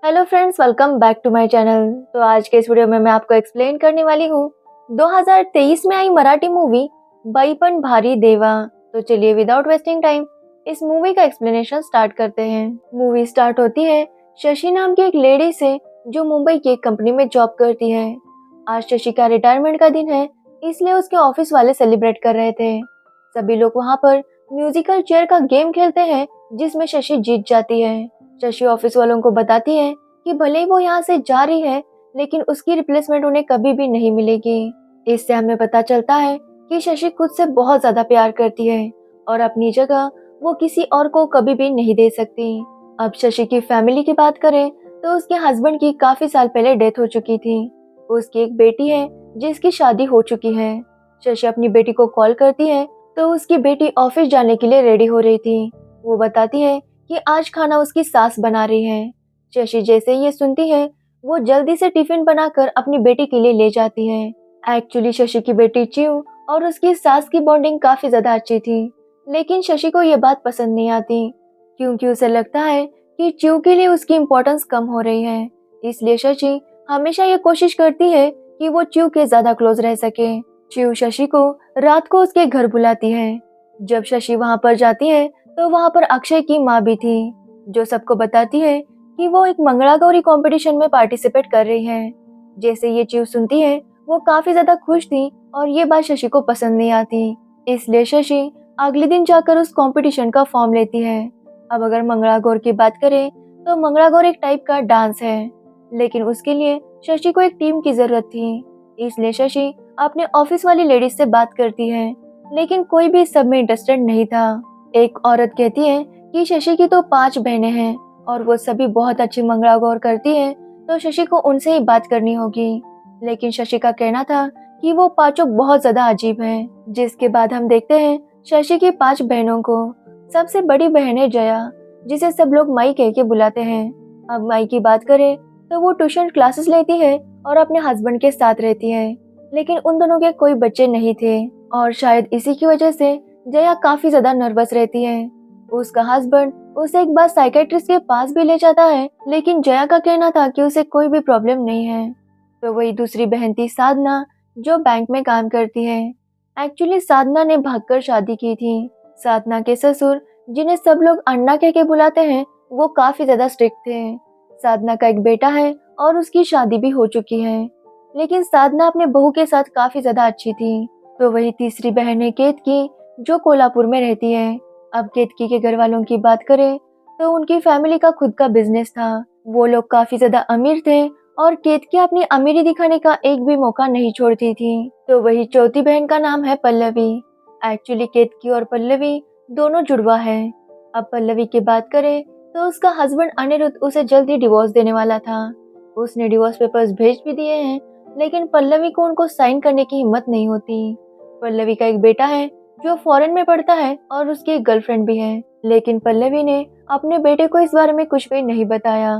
Hello friends, welcome back to my channel. तो आज के इस वीडियो में मैं आपको एक्सप्लेन करने वाली हूँ 2023 में आई मराठी मूवी बाईपण भारी देवा। तो चलिए विदाउट वेस्टिंग टाइम इस मूवी का एक्सप्लेनेशन स्टार्ट करते हैं। मूवी स्टार्ट होती है शशि नाम की एक लेडी से जो मुंबई की एक कंपनी में जॉब करती है। आज शशि का रिटायरमेंट का दिन है, इसलिए उसके ऑफिस वाले सेलिब्रेट कर रहे थे। सभी लोग वहाँ पर म्यूजिकल चेयर का गेम खेलते हैं जिसमें शशि जीत जाती है। शशि ऑफिस वालों को बताती है कि भले ही वो यहाँ से जा रही है, लेकिन उसकी रिप्लेसमेंट उन्हें कभी भी नहीं मिलेगी। इससे हमें पता चलता है कि शशि खुद से बहुत ज्यादा प्यार करती है और अपनी जगह वो किसी और को कभी भी नहीं दे सकती। अब शशि की फैमिली की बात करें तो उसके हस्बैंड की काफी साल पहले डेथ हो चुकी थी। उसकी एक बेटी है जिसकी शादी हो चुकी है। शशि अपनी बेटी को कॉल करती है तो उसकी बेटी ऑफिस जाने के लिए रेडी हो रही थी। वो बताती है कि आज खाना उसकी सास बना रही है। शशि जैसे ही ये सुनती है वो जल्दी से टिफिन बनाकर अपनी बेटी के लिए ले जाती है। एक्चुअली शशि की बेटी चिऊ और उसकी सास की बॉन्डिंग काफी ज्यादा अच्छी थी, लेकिन शशि को ये बात पसंद नहीं आती क्योंकि उसे लगता है कि चिऊ के लिए उसकी इम्पोर्टेंस कम हो रही है। इसलिए शशि हमेशा ये कोशिश करती है कि वो चिऊ के ज्यादा क्लोज रह सके। चिऊ शशि को रात को उसके घर बुलाती है। जब शशि वहां पर जाती है तो वहां पर अक्षय की माँ भी थी, जो सबको बताती है कि वो एक मंगलागौरी कंपटीशन में पार्टिसिपेट कर रही है। जैसे ये चीज सुनती है वो काफी ज्यादा खुश थी और ये बात शशि को पसंद नहीं आती। इसलिए शशि अगले दिन जाकर उस कंपटीशन का फॉर्म लेती है। अब अगर मंगलागौर की बात करें तो मंगलागौर एक टाइप का डांस है, लेकिन उसके लिए शशि को एक टीम की जरूरत थी। इसलिए शशि अपने ऑफिस वाली लेडीज से बात करती है, लेकिन कोई भी इस सब में इंटरेस्टेड नहीं था। एक औरत कहती है कि शशि की तो 5 बहनें हैं और वो सभी बहुत अच्छी मंगलागौर करती हैं, तो शशि को उनसे ही बात करनी होगी। लेकिन शशि का कहना था कि वो पांचों बहुत ज्यादा अजीब हैं। जिसके बाद हम देखते हैं शशि की 5 बहनों को। सबसे बड़ी बहन है जया, जिसे सब लोग माई कह के बुलाते हैं। अब माई की बात करें तो वो ट्यूशन क्लासेस लेती है और अपने हस्बैंड के साथ रहती है, लेकिन उन दोनों के कोई बच्चे नहीं थे और शायद इसी की वजह से जया काफी ज्यादा नर्वस रहती है। उसका हस्बैंड उसे एक बार साइकेट्रिस्ट के पास भी ले जाता है, लेकिन जया का कहना था कि उसे कोई भी प्रॉब्लम नहीं है। तो वही दूसरी बहन थी साधना, जो बैंक में काम करती है। एक्चुअली साधना ने भागकर शादी की थी। साधना के ससुर, जिन्हें सब लोग अन्ना कह के बुलाते हैं, वो काफी ज्यादा स्ट्रिक्ट थे। साधना का एक बेटा है और उसकी शादी भी हो चुकी है, लेकिन साधना अपने बहू के साथ काफी ज्यादा अच्छी थी। तो वही तीसरी बहन है केतकी, जो कोल्हापुर में रहती है। अब केतकी के घर वालों की बात करें तो उनकी फैमिली का खुद का बिजनेस था। वो लोग काफी ज्यादा अमीर थे और केतकी अपनी अमीरी दिखाने का एक भी मौका नहीं छोड़ती थी। तो वही चौथी बहन का नाम है पल्लवी। एक्चुअली केतकी और पल्लवी दोनों जुड़वा है। अब पल्लवी की बात करें तो उसका हस्बैंड अनिरुद्ध उसे जल्दी डिवोर्स देने वाला था। उसने डिवोर्स पेपर्स भेज भी दिए हैं, लेकिन पल्लवी को उनको साइन करने की हिम्मत नहीं होती। पल्लवी का एक बेटा है जो फॉरेन में पढ़ता है और उसकी एक गर्लफ्रेंड भी है, लेकिन पल्लवी ने अपने बेटे को इस बारे में कुछ भी नहीं बताया।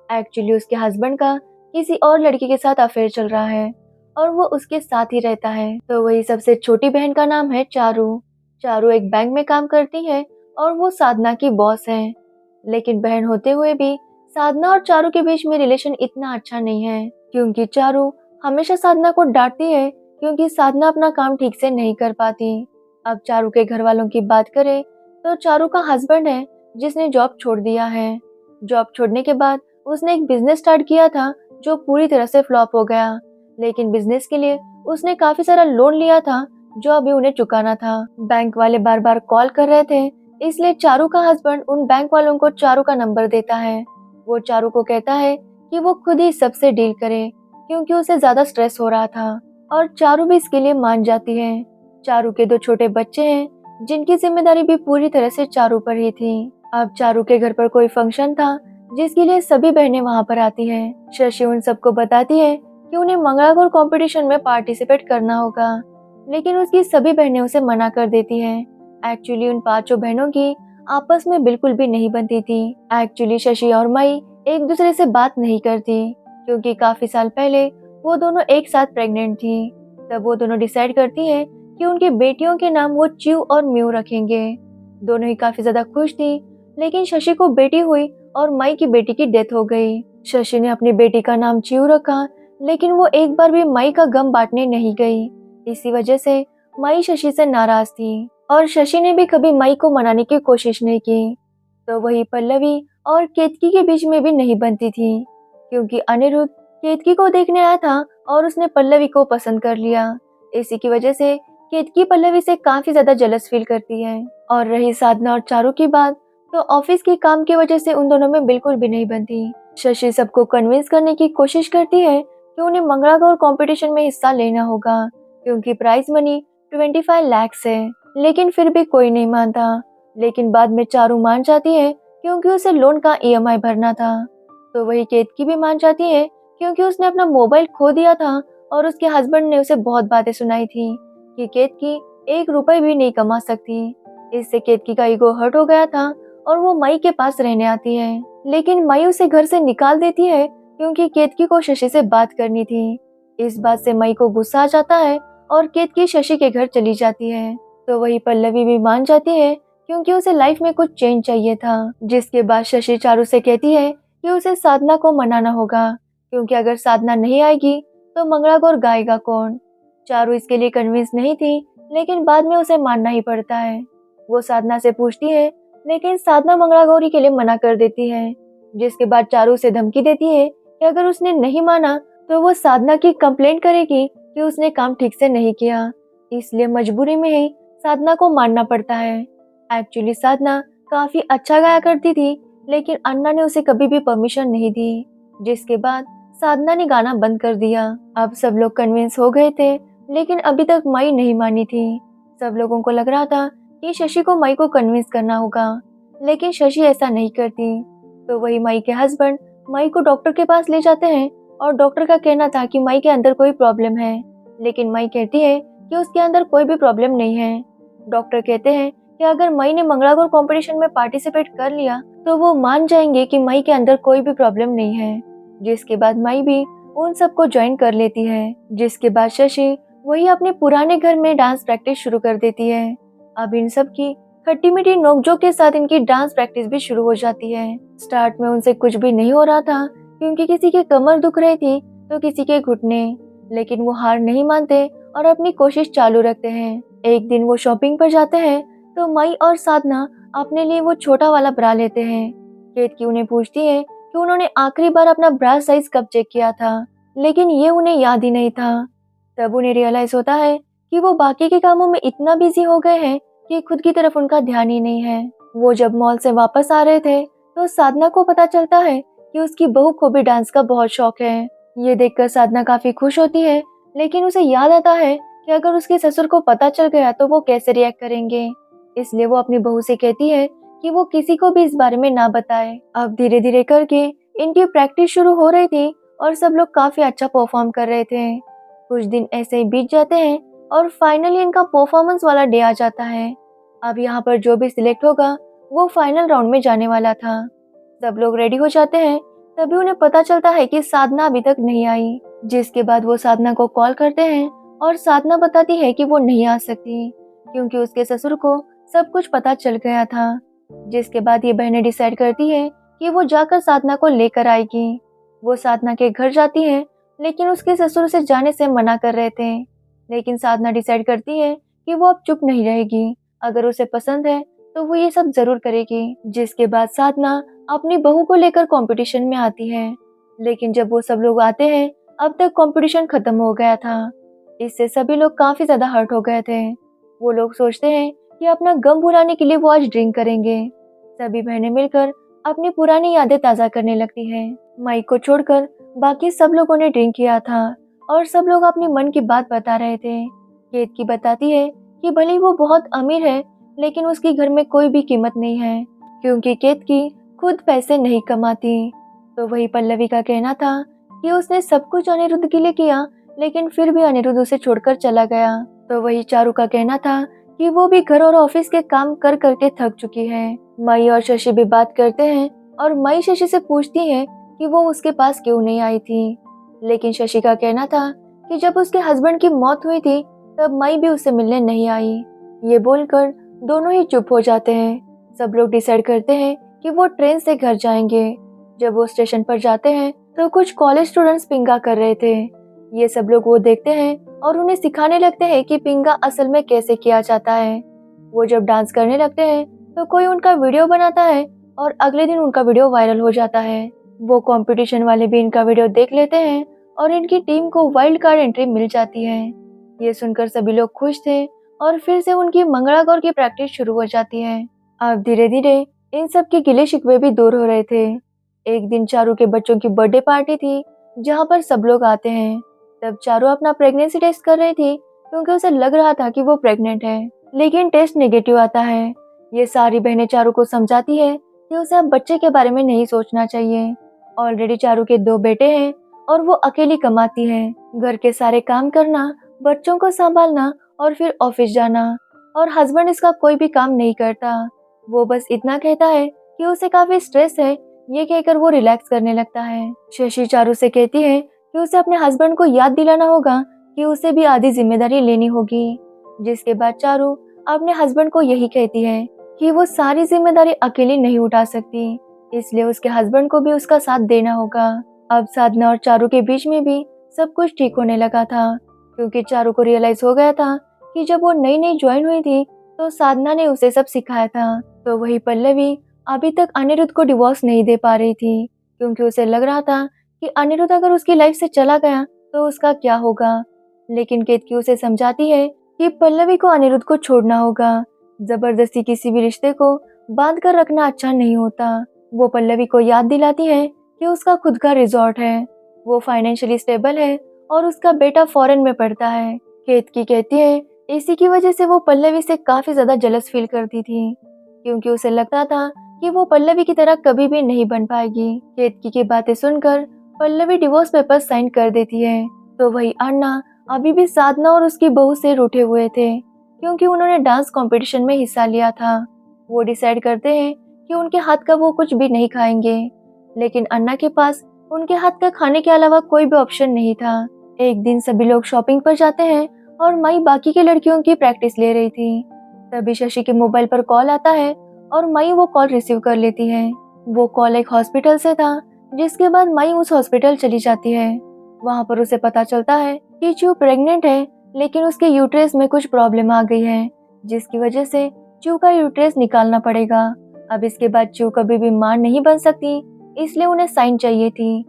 एक्चुअली उसके हस्बैंड का किसी और लड़की के साथ अफेयर चल रहा है और वो उसके साथ ही रहता है। तो वही सबसे छोटी बहन का नाम है चारू। चारू एक बैंक में काम करती है और वो साधना की बॉस है, लेकिन बहन होते हुए भी साधना और चारू के बीच में रिलेशन इतना अच्छा नहीं है, क्योंकि चारू हमेशा साधना को डांटती है क्योंकि साधना अपना काम ठीक से नहीं कर पाती। अब चारू के घर वालों की बात करें तो चारू का हस्बैंड है जिसने जॉब छोड़ दिया है। जॉब छोड़ने के बाद उसने एक बिजनेस स्टार्ट किया था जो पूरी तरह से फ्लॉप हो गया, लेकिन बिजनेस के लिए उसने काफी सारा लोन लिया था जो अभी उन्हें चुकाना था। बैंक वाले बार बार कॉल कर रहे थे, इसलिए चारू का हस्बैंड उन बैंक वालों को चारू का नंबर देता है। वो चारू को कहता है कि वो खुद ही सबसे डील करे, क्योंकि उसे ज्यादा स्ट्रेस हो रहा था, और चारू भी इसके लिए मान जाती है। चारू के 2 छोटे बच्चे हैं जिनकी जिम्मेदारी भी पूरी तरह से चारू पर ही थी। अब चारू के घर पर कोई फंक्शन था जिसके लिए सभी बहनें वहां पर आती हैं। शशि उन सबको बताती है कि उन्हें मंगलागौर कंपटीशन में पार्टिसिपेट करना होगा, लेकिन उसकी सभी बहनें उसे मना कर देती हैं। एक्चुअली उन 5 बहनों की आपस में बिल्कुल भी नहीं बनती थी। एक्चुअली शशि और मई एक दूसरे से बात नहीं करती क्योंकि काफी साल पहले वो दोनों एक साथ प्रेग्नेंट थी। तब वो दोनों डिसाइड करती है कि उनकी बेटियों के नाम वो च्यू और म्यू रखेंगे। दोनों ही काफी ज्यादा खुश थी, लेकिन शशि को बेटी हुई और मई की बेटी की डेथ हो गई। शशि ने अपनी बेटी का नाम चिऊ रखा, लेकिन वो एक बार भी मई का गम बांटने नहीं गई। इसी वजह से मई शशि से नाराज थी और शशि ने भी कभी मई को मनाने की कोशिश नहीं की। तो वही पल्लवी और केतकी के बीच में भी नहीं बनती थी, क्योंकि अनिरुद्ध केतकी को देखने आया था और उसने पल्लवी को पसंद कर लिया। इसी की वजह से केतकी पल्लवी से काफी ज्यादा जलस फील करती है। और रही साधना और चारू की बात, तो ऑफिस के काम की वजह से उन दोनों में बिल्कुल भी नहीं बनती। शशि सबको कन्विंस करने की कोशिश करती है कि उन्हें मंगलागौर कंपटीशन में हिस्सा लेना होगा, क्योंकि प्राइज मनी 25 लाख है। लेकिन फिर भी कोई नहीं मानता। लेकिन बाद में चारू मान जाती है, क्योंकि उसे लोन का ईएमआई भरना था। तो वही केतकी भी मान जाती है, क्योंकि उसने अपना मोबाइल खो दिया था और उसके हस्बैंड ने उसे बहुत बातें सुनाई थी कि केतकी 1 रुपए भी नहीं कमा सकती। इससे केतकी का ईगो हर्ट हो गया था और वो मई के पास रहने आती है। लेकिन मई उसे घर से निकाल देती है, क्योंकि केतकी को शशि से बात करनी थी। इस बात से मई को गुस्सा आ जाता है और केतकी शशि के घर चली जाती है। तो वही पल्लवी भी मान जाती है, क्योंकि उसे लाइफ में कुछ चेंज चाहिए था। जिसके बाद शशि चारू से कहती है कि उसे साधना को मनाना होगा, क्योंकि अगर साधना नहीं आएगी तो मंगलागौर गाएगा कौन। चारू इसके लिए कन्विंस नहीं थी, लेकिन बाद में उसे मानना ही पड़ता है। वो साधना से पूछती है, लेकिन साधना मंगलागौरी के लिए मना कर देती है। जिसके बाद चारू उसे धमकी देती है कि अगर उसने नहीं माना तो वो साधना की कंप्लेंट करेगी कि उसने काम ठीक से नहीं किया। इसलिए मजबूरी में ही साधना को मानना पड़ता है। एक्चुअली साधना काफी अच्छा गाया करती थी, लेकिन अन्ना ने उसे कभी भी परमिशन नहीं दी। जिसके बाद साधना ने गाना बंद कर दिया। अब सब लोग कन्विंस हो गए थे, लेकिन अभी तक मई नहीं मानी थी। सब लोगों को लग रहा था कि शशि को मई को कन्विंस करना होगा, लेकिन शशि ऐसा नहीं करती। तो वही मई के हस्बैंड मई को डॉक्टर के पास ले जाते हैं और डॉक्टर का कहना था कि मई के अंदर कोई प्रॉब्लम है, लेकिन मई कहती है कि उसके अंदर कोई भी प्रॉब्लम नहीं है। डॉक्टर कहते हैं कि अगर मई ने मंगलागौर कंपटीशन में पार्टिसिपेट कर लिया तो वो मान जाएंगे कि मई के अंदर कोई भी प्रॉब्लम नहीं है। जिसके बाद मई भी उन सबको ज्वाइन कर लेती है। जिसके बाद शशि वही अपने पुराने घर में डांस प्रैक्टिस शुरू कर देती है। अब इन सब की खट्टी मीठी नोकझोंक के साथ इनकी डांस प्रैक्टिस भी शुरू हो जाती है। स्टार्ट में उनसे कुछ भी नहीं हो रहा था, क्योंकि किसी के कमर दुख रही थी तो किसी के घुटने, लेकिन वो हार नहीं मानते और अपनी कोशिश चालू रखते हैं। एक दिन वो शॉपिंग पर जाते हैं तो मई और साधना अपने लिए वो छोटा वाला ब्रा लेते हैं। केतकी उन्हें पूछती है कि उन्होंने आखिरी बार अपना ब्रा साइज कब चेक किया था, लेकिन ये उन्हें याद ही नहीं था। तब उन्हें रियलाइज होता है कि वो बाकी के कामों में इतना बिजी हो गए हैं कि खुद की तरफ उनका ध्यान ही नहीं है। वो जब मॉल से वापस आ रहे थे तो साधना को पता चलता है कि उसकी बहू को भी डांस का बहुत शौक है। ये देखकर साधना काफी खुश होती है, लेकिन उसे याद आता है कि अगर उसके ससुर को पता चल गया तो वो कैसे रिएक्ट करेंगे। इसलिए वो अपनी बहू से कहती है कि वो किसी को भी इस बारे में ना बताए। अब धीरे धीरे करके इनकी प्रैक्टिस शुरू हो रही थी और सब लोग काफी अच्छा परफॉर्म कर रहे थे। कुछ दिन ऐसे ही बीत जाते हैं और फाइनली इनका परफॉर्मेंस वाला डे आ जाता है। अब यहाँ पर जो भी सिलेक्ट होगा वो फाइनल राउंड में जाने वाला था। सब लोग रेडी हो जाते हैं, तभी उन्हें पता चलता है कि साधना अभी तक नहीं आई। जिसके बाद वो साधना को कॉल करते हैं और साधना बताती है कि वो नहीं आ सकती, क्योंकि उसके ससुर को सब कुछ पता चल गया था। जिसके बाद ये बहनें डिसाइड करती है कि वो जाकर साधना को लेकर आएगी। वो साधना के घर जाती है, लेकिन उसके ससुर उसे जाने से मना कर रहे थे। लेकिन साधना डिसाइड करती है कि वो अब चुप नहीं रहेगी। अगर उसे पसंद है तो वो ये सब जरूर करेगी। जिसके बाद साधना अपनी बहू को लेकर कंपटीशन में आती है, लेकिन जब वो सब लोग आते हैं अब तक कंपटीशन खत्म हो गया था। इससे सभी लोग काफी ज्यादा हर्ट हो गए थे। वो लोग सोचते हैं कि अपना गम भुलाने के लिए वो आज ड्रिंक करेंगे। सभी बहनें मिलकर अपनी पुरानी यादें ताजा करने लगती हैं। मई को छोड़कर बाकी सब लोगों ने ड्रिंक किया था और सब लोग अपनी मन की बात बता रहे थे। केतकी बताती है कि भले ही वो बहुत अमीर है, लेकिन उसकी घर में कोई भी कीमत नहीं है, क्योंकि केतकी खुद पैसे नहीं कमाती। तो वही पल्लवी का कहना था कि उसने सब कुछ अनिरुद्ध के लिए किया, लेकिन फिर भी अनिरुद्ध उसे छोड़कर चला गया। तो वही चारू का कहना था कि वो भी घर और ऑफिस के काम कर करके थक चुकी है। मई और शशि भी बात करते हैं और मई शशि से पूछती है कि वो उसके पास क्यों नहीं आई थी, लेकिन शशि का कहना था कि जब उसके हस्बैंड की मौत हुई थी तब मई भी उससे मिलने नहीं आई। ये बोलकर दोनों ही चुप हो जाते हैं। सब लोग डिसाइड करते हैं कि वो ट्रेन से घर जाएंगे। जब वो स्टेशन पर जाते हैं तो कुछ कॉलेज स्टूडेंट्स पिंगा कर रहे थे। ये सब लोग वो देखते हैं और उन्हें सिखाने लगते हैं कि पिंगा असल में कैसे किया जाता है। वो जब डांस करने लगते हैं तो कोई उनका वीडियो बनाता है और अगले दिन उनका वीडियो वायरल हो जाता है। वो कंपटीशन वाले भी इनका वीडियो देख लेते हैं और इनकी टीम को वाइल्ड कार्ड एंट्री मिल जाती है। ये सुनकर सभी लोग खुश थे और फिर से उनकी मंगलागौर की प्रैक्टिस शुरू हो जाती है। अब धीरे धीरे इन सब के गिले शिकवे भी दूर हो रहे थे। एक दिन चारू के बच्चों की बर्थडे पार्टी थी जहाँ पर सब लोग आते हैं। तब चारू अपना प्रेगनेंसी टेस्ट कर रही थी क्योंकि उसे लग रहा था कि वो प्रेग्नेंट है, लेकिन टेस्ट नेगेटिव आता है। ये सारी बहनें चारू को समझाती है कि उसे अब बच्चे के बारे में नहीं सोचना चाहिए। ऑलरेडी चारू के 2 बेटे हैं और वो अकेली कमाती है। घर के सारे काम करना, बच्चों को संभालना और फिर ऑफिस जाना, और हस्बैंड इसका कोई भी काम नहीं करता। वो बस इतना कहता है कि उसे काफी स्ट्रेस है। ये कहकर वो रिलैक्स करने लगता है। शशि चारू से कहती है कि उसे अपने हस्बैंड को याद दिलाना होगा कि उसे भी आधी जिम्मेदारी लेनी होगी। जिसके बाद चारू अपने हस्बैंड को यही कहती है कि वो सारी जिम्मेदारी अकेली नहीं उठा सकती, इसलिए उसके हस्बैंड को भी उसका साथ देना होगा। अब साधना और चारू के बीच में भी सब कुछ ठीक होने लगा था, क्योंकि चारू को रियलाइज हो गया था कि जब वो नई नई ज्वाइन हुई थी तो साधना ने उसे सब सिखाया था। तो वही पल्लवी अभी तक अनिरुद्ध को डिवोर्स नहीं दे पा रही थी, क्योंकि उसे लग रहा था कि अनिरुद्ध अगर उसकी लाइफ से चला गया तो उसका क्या होगा। लेकिन केतकी उसे समझाती है कि पल्लवी को अनिरुद्ध को छोड़ना होगा। जबरदस्ती किसी भी रिश्ते को बांध कर रखना अच्छा नहीं होता। वो पल्लवी को याद दिलाती है कि उसका खुद का रिजॉर्ट है, वो फाइनेंशियली स्टेबल है और उसका बेटा फॉरेन में पढ़ता है। केतकी कहती है इसी की वजह से वो पल्लवी से काफी ज्यादा जेलस फील करती थी, क्योंकि उसे लगता था कि वो पल्लवी की तरह कभी भी नहीं बन पाएगी। केतकी की बातें सुनकर पल्लवी डिवोर्स पेपर साइन कर देती है। तो वही अन्ना अभी भी साधना और उसकी बहू से रूठे हुए थे, क्योंकि उन्होंने डांस कंपटीशन में हिस्सा लिया था। वो डिसाइड करते हैं कि उनके हाथ का वो कुछ भी नहीं खाएंगे, लेकिन अन्ना के पास उनके हाथ का खाने के अलावा कोई भी ऑप्शन नहीं था। एक दिन सभी लोग शॉपिंग पर जाते हैं और माई बाकी के लड़कियों की प्रैक्टिस ले रही थी। तभी शशि के मोबाइल पर कॉल आता है और माई वो कॉल रिसीव कर लेती है। वो कॉल एक हॉस्पिटल से था, जिसके बाद माई उस हॉस्पिटल चली जाती है। वहाँ पर उसे पता चलता है कि चू प्रेग्नेंट है, लेकिन उसके यूट्रस में कुछ प्रॉब्लम आ गई है, जिसकी वजह से चू का यूट्रस निकालना पड़ेगा। अब इसके बाद चू कभी भी मां नहीं बन सकती, इसलिए उन्हें साइन चाहिए थी।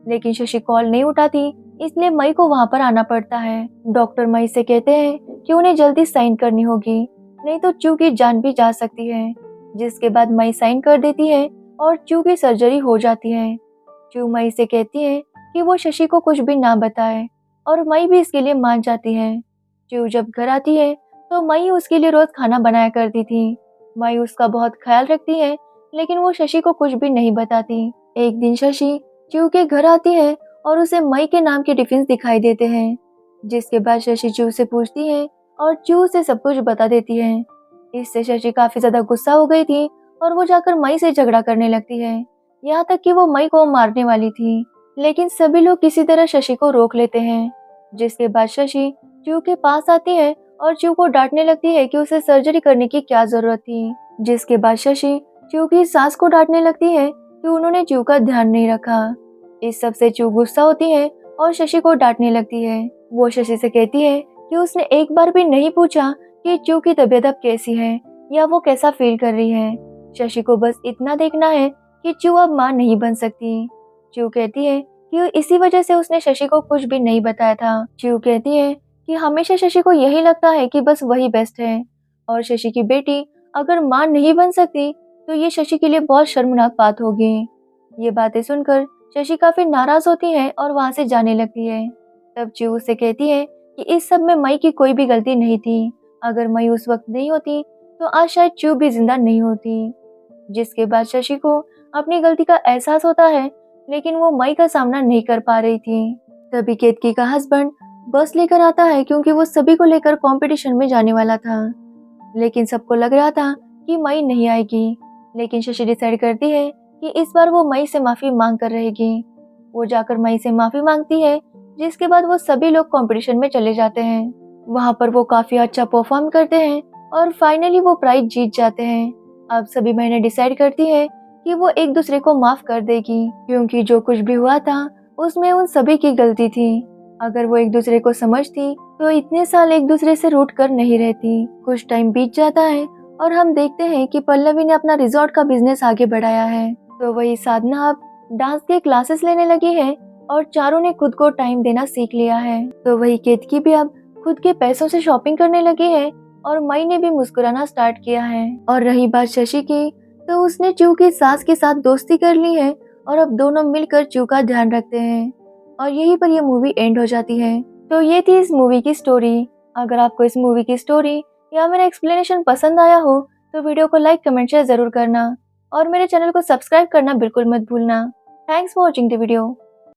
लेकिन शशि कॉल नहीं उठाती, इसलिए मई को वहाँ पर आना पड़ता है। डॉक्टर मई से कहते हैं कि उन्हें जल्दी साइन करनी होगी, नहीं तो चू की जान भी जा सकती है। जिसके बाद मई साइन कर देती है और चू की सर्जरी हो जाती है। चू मई से कहती है कि वो शशि को कुछ भी ना बताए, और मई भी इसके लिए मान जाती है। चू जब घर आती है तो मई उसके लिए रोज खाना बनाया करती थी। मई उसका बहुत ख्याल रखती है, लेकिन वो शशि को कुछ भी नहीं बताती। एक दिन शशि चू के घर आती है और उसे मई के नाम के टिफिन दिखाई देते हैं। जिसके बाद शशि चू से पूछती है और चू उसे सब कुछ बता देती है। इससे शशि काफी ज्यादा गुस्सा हो गई थी और वो जाकर मई से झगड़ा करने लगती है, यहाँ तक कि वो मई को मारने वाली थी। लेकिन सभी लोग किसी तरह शशि को रोक लेते हैं। जिसके बाद शशि चू के पास आती है और चू को डांटने लगती है कि उसे सर्जरी करने की क्या जरूरत थी। जिसके बाद शशि चू की सास को डांटने लगती है कि उन्होंने चू का ध्यान नहीं रखा। इस सब से चू गुस्सा होती है और शशि को डांटने लगती है। वो शशि से कहती है कि उसने एक बार भी नहीं पूछा कि चू की तबीयत अब कैसी है या वो कैसा फील कर रही है। शशि को बस इतना देखना है कि चू अब मां नहीं बन सकती। चू कहती है कि इसी वजह से उसने शशि को कुछ भी नहीं बताया था। चू कहती है कि हमेशा शशि को यही लगता है कि बस वही बेस्ट है, और शशि की बेटी अगर मां नहीं बन सकती तो ये शशि के लिए बहुत शर्मनाक बात होगी। ये बातें सुनकर शशि काफी नाराज होती है और वहां से जाने लगती है। तब चू उससे कहती है कि इस सब में मई की कोई भी गलती नहीं थी। अगर मई उस वक्त नहीं होती तो आज शायद चू भी जिंदा नहीं होती। जिसके बाद शशि को अपनी गलती का एहसास होता है, लेकिन वो मई का सामना नहीं कर पा रही थी। तभी केतकी का हस्बैंड बस लेकर आता है, क्योंकि वो सभी को लेकर कंपटीशन में जाने वाला था। लेकिन सबको लग रहा था कि मई नहीं आएगी, लेकिन शशि डिसाइड करती है कि इस बार वो मई से माफी मांग कर रहेगी। वो जाकर मई से माफी मांगती है, जिसके बाद वो सभी लोग कंपटीशन में चले जाते हैं। वहाँ पर वो काफी अच्छा परफॉर्म करते हैं और फाइनली वो प्राइज जीत जाते हैं। अब सभी बहनें डिसाइड करती है कि वो एक दूसरे को माफ कर देगी, क्योंकि जो कुछ भी हुआ था उसमें उन सभी की गलती थी। अगर वो एक दूसरे को समझती तो इतने साल एक दूसरे से रूठ कर नहीं रहती। कुछ टाइम बीत जाता है और हम देखते हैं कि पल्लवी ने अपना रिजॉर्ट का बिजनेस आगे बढ़ाया है। तो वही साधना अब डांस के क्लासेस लेने लगी है और चारों ने खुद को टाइम देना सीख लिया है। तो वही केतकी भी अब खुद के पैसों से शॉपिंग करने लगी है और मई ने भी मुस्कुराना स्टार्ट किया है। और रही बात शशि की, तो उसने चू की सास के साथ दोस्ती कर ली है और अब दोनों मिलकर चू का ध्यान रखते हैं। और यहीं पर ये मूवी एंड हो जाती है। तो ये थी इस मूवी की स्टोरी। अगर आपको इस मूवी की स्टोरी या मेरा एक्सप्लेनेशन पसंद आया हो तो वीडियो को लाइक कमेंट शेयर जरूर करना और मेरे चैनल को सब्सक्राइब करना बिल्कुल मत भूलना। Thanks for watching the video.